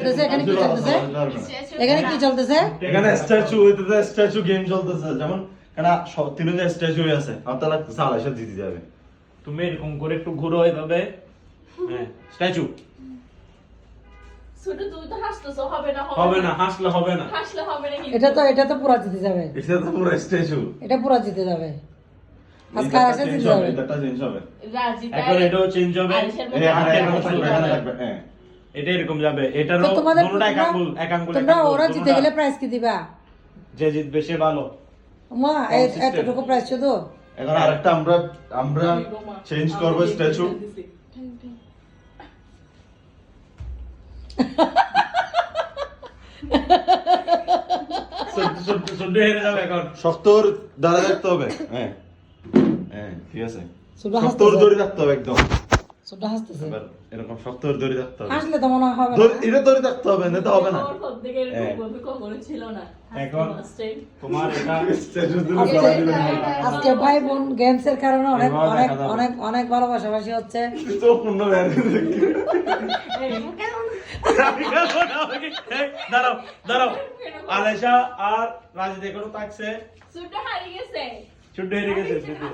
এখানে কি চলতেছে? এখানে কি চলতেছে? এখানে স্ট্যাচু হইতেছে, স্ট্যাচু গেম চলতেছে। যেমন এখানে তিনটা স্ট্যাচু আছে, আপনারা সালাইশা দিতে যাবে। তুমি এরকম করে একটু ঘুরো এভাবে। হ্যাঁ, স্ট্যাচু শুধু তুই তো হাসতেছো, হবে না হবে না, হাসলে হবে না। হাসলে হবে না কিন্তু। এটা তো পুরা জিতে যাবে। এটা তো পুরো স্ট্যাচু। এটা পুরা জিতে যাবে। আজকে আরেকটা জিতে যাবে। এটা চেঞ্জ হবে। রাজিতা এখন এটাও চেঞ্জ হবে। এখানে থাকবে, হ্যাঁ। এটা এরকম যাবে। এটারও তো তোমাদের দুটোটা এক আঙ্গুল, এক আঙ্গুল। তোমরা ওরা জিতে গেলে প্রাইজ কি দিবা? যে জিতবে সে ভালো। মা এতটুকু প্রাইজ শুধু? এখন আরেকটা আমরা চেঞ্জ করব স্ট্যাচু। সদ্য হেরে যাবে এখন। শক্তর দাঁড়া থাকতে হবে, হ্যাঁ হ্যাঁ, ঠিক আছে। শুধু শক্তর দড়ি থাকতে হবে একদম। শুধু হাসতেছে। এবার এরকম শক্তর দড়ি থাকতে হবে। হাসলে তো মনে হবে না। এটা দড়ি থাকতে হবে, না তো হবে না। ওর সব দিকে এরকম বলতে কখনো ছিল না। এখন তোমার এটা স্ট্যাচু দিলে গলা দিলে আজকে ভাই বোন গেমস এর কারণে অনেক অনেক অনেক অনেক ভালোবাসাবাসি হচ্ছে। তো পূর্ণ ভ্যালু দাঁড়াও দাঁড়াও। আলেশা আর রাজিদ এখনো থাকছে। সুটা হারিয়ে গেছে। ছুটে হেরে গেছে শুধু।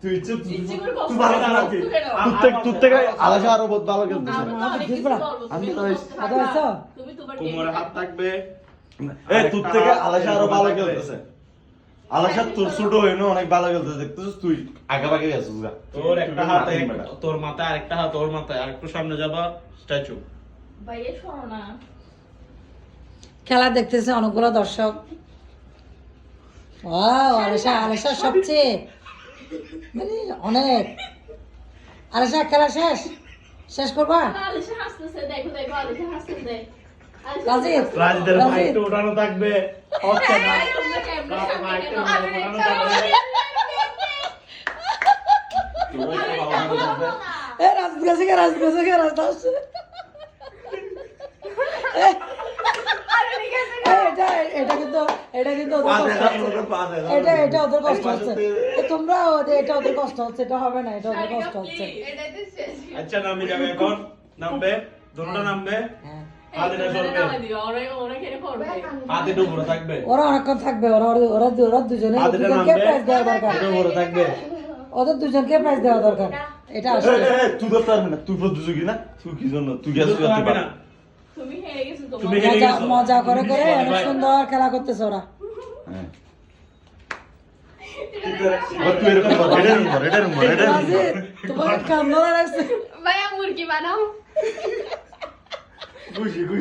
তুই ইচ্ছে তুই ইচ্ছে করে কষ্ট ভালো করে না কষ্ট কি? করে তুই থেকে আলাদা আরো বহুত ভালো খেলতেছে। আমি তো অনেক কিছু বলবো, আমি তুমি তো তো এই- করতে কত পারবে না। হয়েছে? তুমি তোমার কোমরে হাত থাকবে। তুই থেকে আলাদা আরো ভালো খেলতেছে। আলাদা তোর ছোট হইনো অনেক ভালো খেলতেছে, দেখতেছিস তুই আগে ভাগে গেছিস গা। তোর একটা হাত তোর মাথায়, আরেকটা হাত ওর মাথায়, আরেকটু সামনে যাবা স্ট্যাচু। ভাইয়া শোনো না। খেলা দেখতেছে অনেকগুলো দর্শক। ওয়াও, আলেশা সবচেয়ে মানে অনেক। আলেশা খেলা শেষ করবা? আলিশা হাসতেছে, দেখো দেখো আলিশা হাসতেছে। রাজিদ রাজিদের রাজিদ মাইকটা উঠানো থাকবে। হচ্ছে না। মাইকটা উঠানো থাকবে। রাজিদ কাছে রাজিদ আসছে। এটা কিন্তু ওদের কষ্ট হচ্ছে। এটা ওদের কষ্ট হচ্ছে। তোমরা এটা ওদের কষ্ট হচ্ছে, এটা হবে না, এটা ওদের কষ্ট হচ্ছে। আচ্ছা নামি যাবে এখন। নামবে, দুটো নামবে। হ্যাঁ। হাতে চলবে। হাতে উপরে থাকবে। ওরা অনেকক্ষণ থাকবে। ওরা দুজনে হাতে দুজনকে নামবে। প্রাইজ দেওয়া দরকার। হাতে উপরে থাকবে। ওদের দুজনকে প্রাইজ দেওয়া দরকার। এটা আসলে তুই তো পারবি না, তুই প্রতিযোগী না, তুই কি জন্য তুই গেছিস বুঝতে পারবে না। তুমি হেরে গেছো তো। তুমি হেরে গেছো। মজা করে অনেক সুন্দর খেলা করতেছে ওরা। হ্যাঁ। এবার তুই এরকম কর, এটা এরকম কর, এটা এরকম কর, এটা এরকম কর। রাজিদ, তোমার কান্না লাগছে। ভাইয়া মুরগি বানাও। খুশি